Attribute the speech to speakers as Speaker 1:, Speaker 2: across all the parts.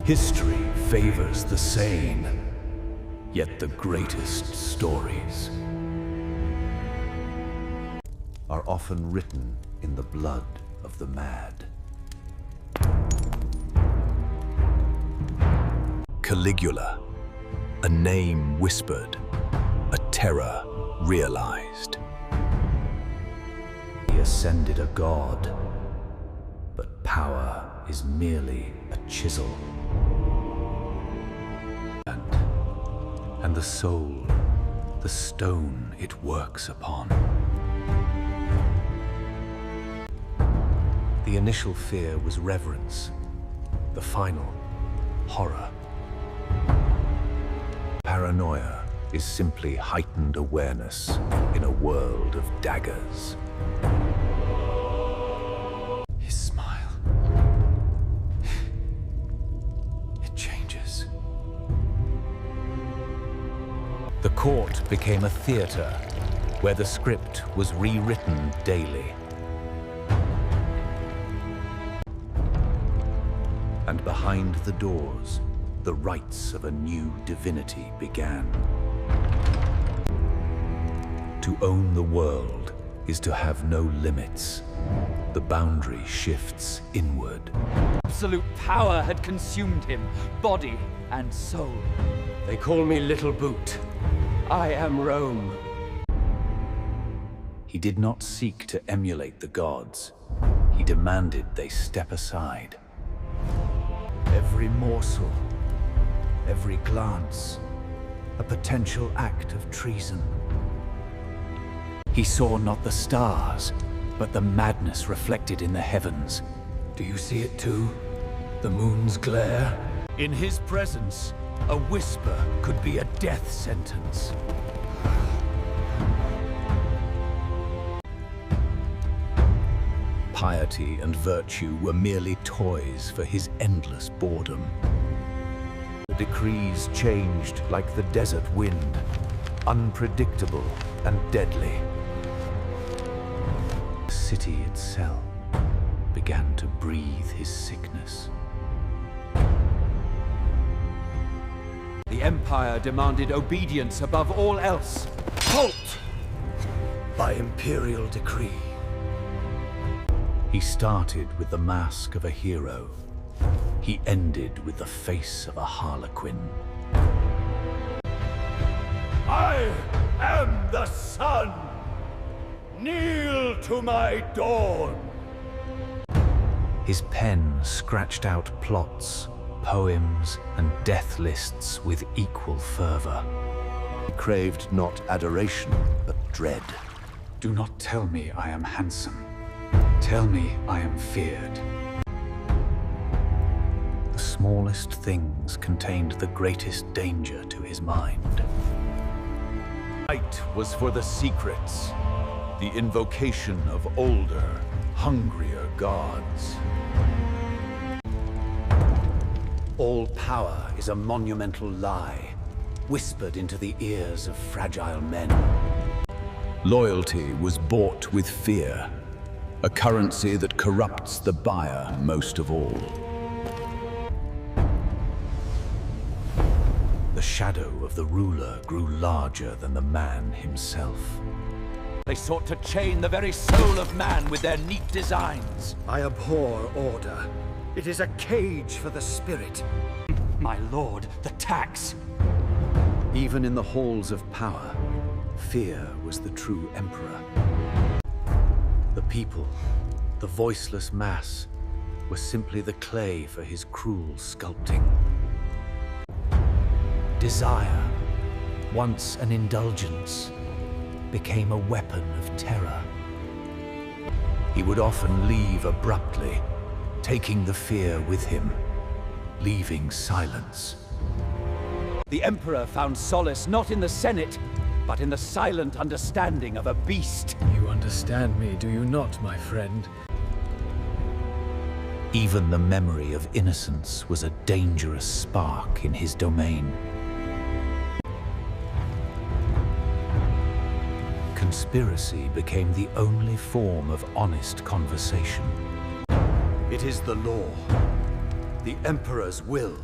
Speaker 1: History favors the sane, yet the greatest stories are often written in the blood of the mad. Caligula, a name whispered, a terror realized. He ascended a god, but power is merely a chisel. And the soul, the stone it works upon. The initial fear was reverence, the final, horror. Paranoia is simply heightened awareness in a world of daggers. His smile. It changes. The court became a theater where the script was rewritten daily. And behind the doors, the rites of a new divinity began. To own the world is to have no limits. The boundary shifts inward.
Speaker 2: Absolute power had consumed him, body and soul.
Speaker 3: They call me Little Boot. I am Rome.
Speaker 1: He did not seek to emulate the gods. He demanded they step aside. Every morsel, every glance, a potential act of treason. He saw not the stars, but the madness reflected in the heavens. Do you see it too? The moon's glare? In his presence, a whisper could be a death sentence. Piety and virtue were merely toys for his endless boredom. The decrees changed like the desert wind, unpredictable and deadly. The city itself began to breathe his sickness.
Speaker 2: The Empire demanded obedience above all else.
Speaker 1: Halt! By imperial decree. He started with the mask of a hero. He ended with the face of a harlequin. I am the sun! Kneel to my dawn! His pen scratched out plots, poems, and death lists with equal fervor. He craved not adoration, but dread. Do not tell me I am handsome. Tell me I am feared. The smallest things contained the greatest danger to his mind. Fight was for the secrets, the invocation of older, hungrier gods. All power is a monumental lie, whispered into the ears of fragile men. Loyalty was bought with fear, a currency that corrupts the buyer most of all. The shadow of the ruler grew larger than the man himself.
Speaker 2: They sought to chain the very soul of man with their neat designs.
Speaker 3: I abhor order. It is a cage for the spirit.
Speaker 2: My lord, the tax.
Speaker 1: Even in the halls of power, fear was the true emperor. The people, the voiceless mass, were simply the clay for his cruel sculpting. Desire, once an indulgence, became a weapon of terror. He would often leave abruptly, taking the fear with him, leaving silence.
Speaker 2: The Emperor found solace not in the Senate, but in the silent understanding of a beast.
Speaker 3: You understand me, do you not, my friend?
Speaker 1: Even the memory of innocence was a dangerous spark in his domain. Conspiracy became the only form of honest conversation. It is the law, the Emperor's will,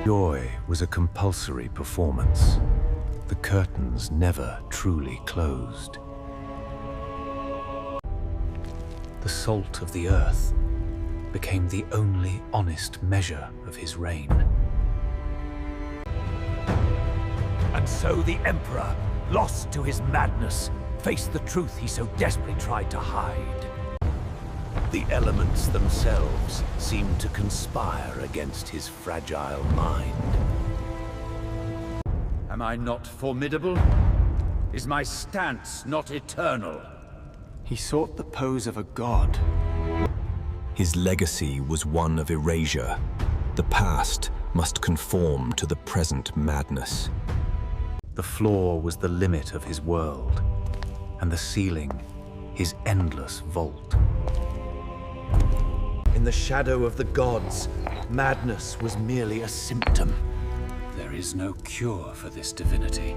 Speaker 1: Joy was a compulsory performance. The curtains never truly closed. The salt of the earth became the only honest measure of his reign.
Speaker 2: And so the Emperor, lost to his madness, faced the truth he so desperately tried to hide. The elements themselves seemed to conspire against his fragile mind. Am I not formidable? Is my stance not eternal?
Speaker 3: He sought the pose of a god.
Speaker 4: His legacy was one of erasure. The past must conform to the present madness.
Speaker 1: The floor was the limit of his world, and the ceiling, his endless vault.
Speaker 2: In the shadow of the gods, madness was merely a symptom. There is no cure for this divinity.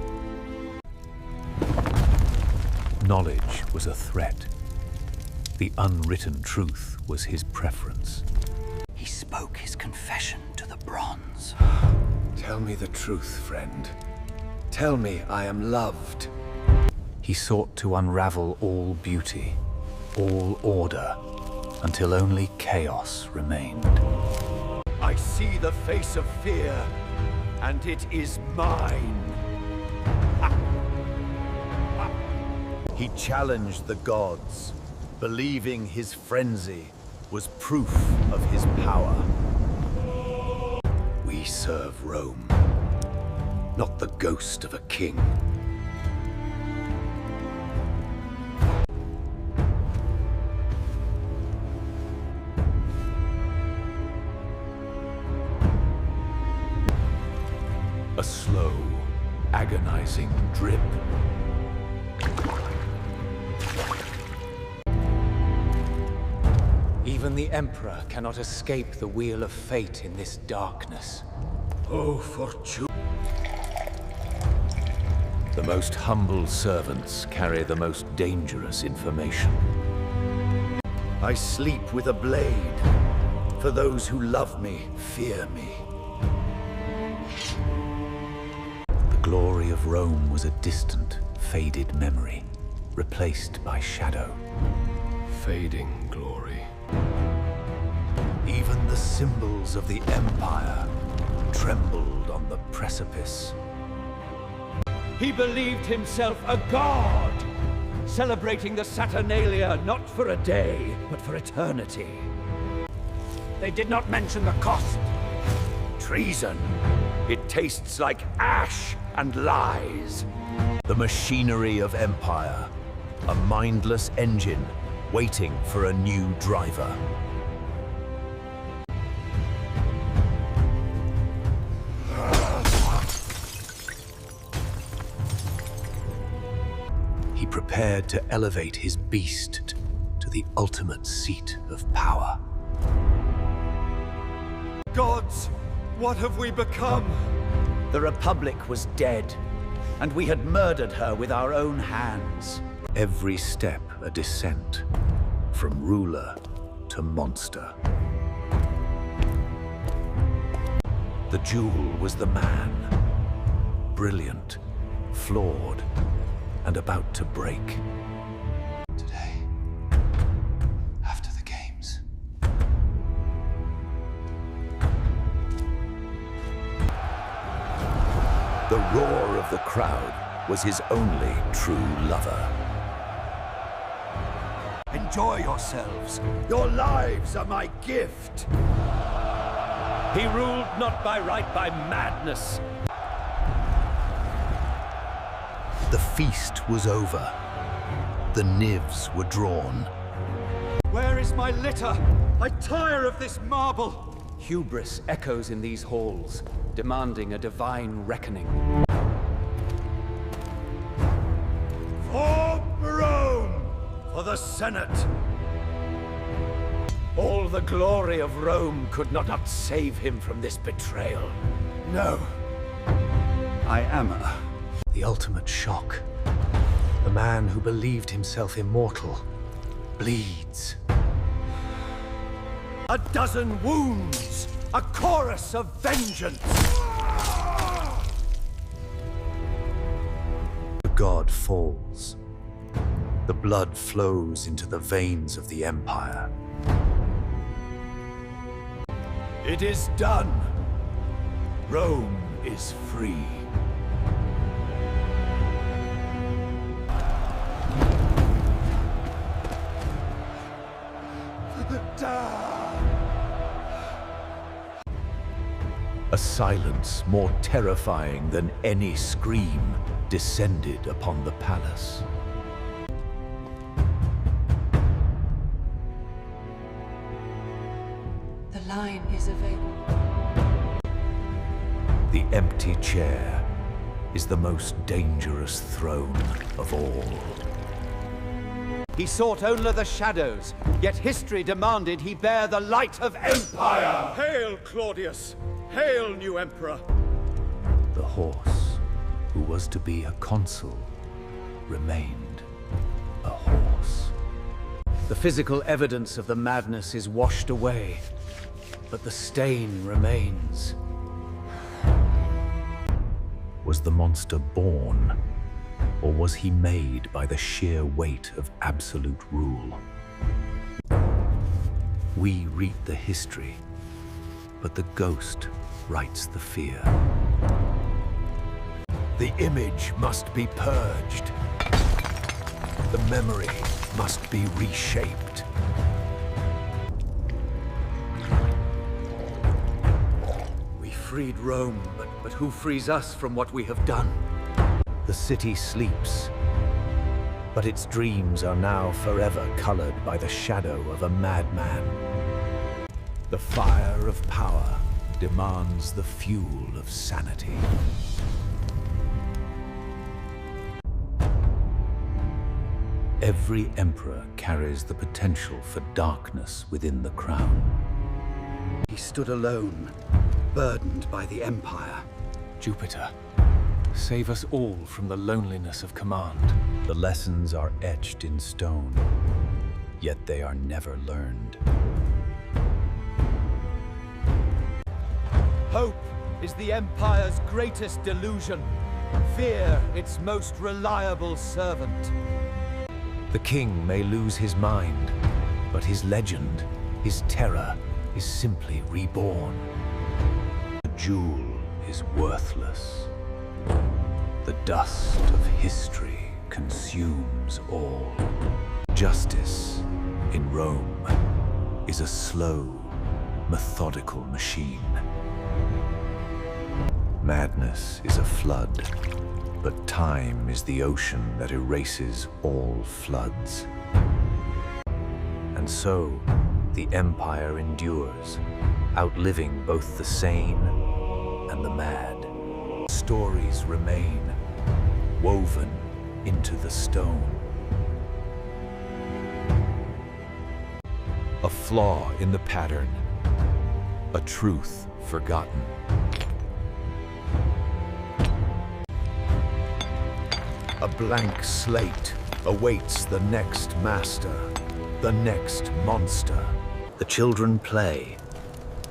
Speaker 1: Knowledge was a threat. The unwritten truth was his preference.
Speaker 2: He spoke his confession to the bronze.
Speaker 3: Tell me the truth, friend. Tell me I am loved.
Speaker 1: He sought to unravel all beauty, all order, until only chaos remained.
Speaker 2: I see the face of fear, and it is mine. He challenged the gods, believing his frenzy was proof of his power. We serve Rome, not the ghost of a king. A slow, agonizing drip.
Speaker 5: Even the Emperor cannot escape the wheel of fate in this darkness.
Speaker 2: Oh, fortune. The most humble servants carry the most dangerous information. I sleep with a blade. For those who love me, fear me.
Speaker 1: The glory of Rome was a distant, faded memory, replaced by shadow.
Speaker 3: Fading glory.
Speaker 2: Even the symbols of the Empire trembled on the precipice. He believed himself a god, celebrating the Saturnalia not for a day, but for eternity. They did not mention the cost. Treason. It tastes like ash and lies. The machinery of empire. A mindless engine waiting for a new driver.
Speaker 1: He prepared to elevate his beast to the ultimate seat of power.
Speaker 3: Gods, what have we become?
Speaker 2: The Republic was dead, and we had murdered her with our own hands.
Speaker 1: Every step a descent, from ruler to monster. The jewel was the man, brilliant, flawed, and about to break.
Speaker 5: Today, after the games.
Speaker 2: The roar of the crowd was his only true lover. Enjoy yourselves. Your lives are my gift. He ruled not by right, by madness.
Speaker 1: The feast was over. The knives were drawn.
Speaker 3: Where is my litter? I tire of this marble.
Speaker 5: Hubris echoes in these halls, demanding a divine reckoning.
Speaker 2: For Rome! For the Senate! All the glory of Rome could not save him from this betrayal. No. I am
Speaker 1: The ultimate shock. The man who believed himself immortal bleeds.
Speaker 2: a dozen wounds, a chorus of vengeance!
Speaker 1: The god falls. The blood flows into the veins of the Empire.
Speaker 2: It is done. Rome is free.
Speaker 1: A silence more terrifying than any scream descended upon the palace.
Speaker 6: The line is available.
Speaker 1: The empty chair is the most dangerous throne of all.
Speaker 2: He sought only the shadows, yet history demanded he bear the light of empire! Hail, Claudius! Hail, new emperor!
Speaker 1: The horse, who was to be a consul, remained a horse.
Speaker 2: The physical evidence of the madness is washed away, but the stain remains.
Speaker 1: Was the monster born, or was he made by the sheer weight of absolute rule? We read the history, but the ghost writes the fear. The image must be purged. The memory must be reshaped.
Speaker 2: We freed Rome, but who frees us from what we have done?
Speaker 1: The city sleeps, but its dreams are now forever colored by the shadow of a madman. The fire of power demands the fuel of sanity. Every emperor carries the potential for darkness within the crown.
Speaker 2: He stood alone, burdened by the empire.
Speaker 5: Jupiter, save us all from the loneliness of command.
Speaker 1: The lessons are etched in stone, yet they are never learned.
Speaker 2: Hope is the Empire's greatest delusion. Fear its most reliable servant.
Speaker 1: The king may lose his mind, but his legend, his terror, is simply reborn. The jewel is worthless. The dust of history consumes all. Justice in Rome is a slow, methodical machine. Madness is a flood, but time is the ocean that erases all floods. And so, the Empire endures, outliving both the sane and the mad. Stories remain, woven into the stone. A flaw in the pattern, a truth forgotten. A blank slate awaits the next master, the next monster. The children play,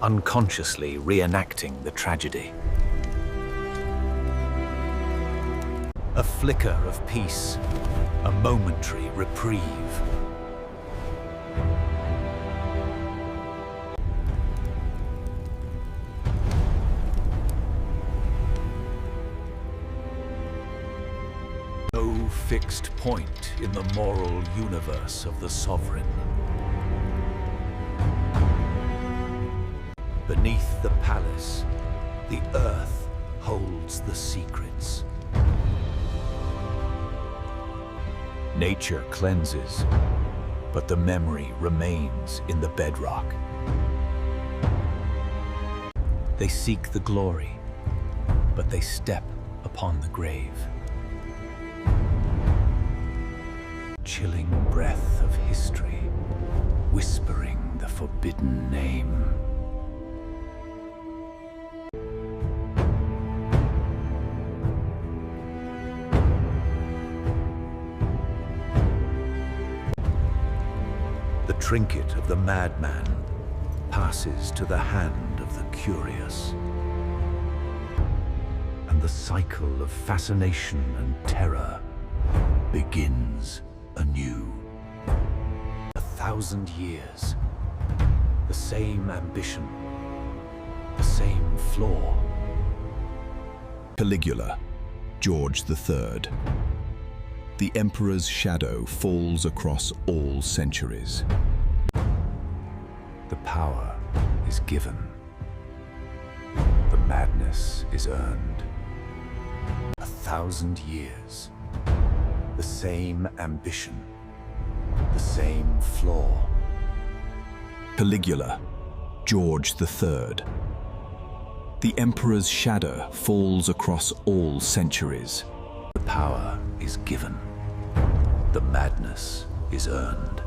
Speaker 1: unconsciously reenacting the tragedy. A flicker of peace, a momentary reprieve. No fixed point in the moral universe of the sovereign. Beneath the palace, the earth holds the secrets. Nature cleanses, but the memory remains in the bedrock. They seek the glory, but they step upon the grave. Chilling breath of history, whispering the forbidden name. The trinket of the madman, passes to the hand of the curious. And the cycle of fascination and terror begins anew. 1,000 years, the same ambition, the same flaw.
Speaker 4: Caligula, George III. The emperor's shadow falls across all centuries.
Speaker 1: The power is given. The madness is earned. 1,000 years, the same ambition, the same flaw.
Speaker 4: Caligula, George III. The emperor's shadow falls across all centuries.
Speaker 1: The power is given. The madness is earned.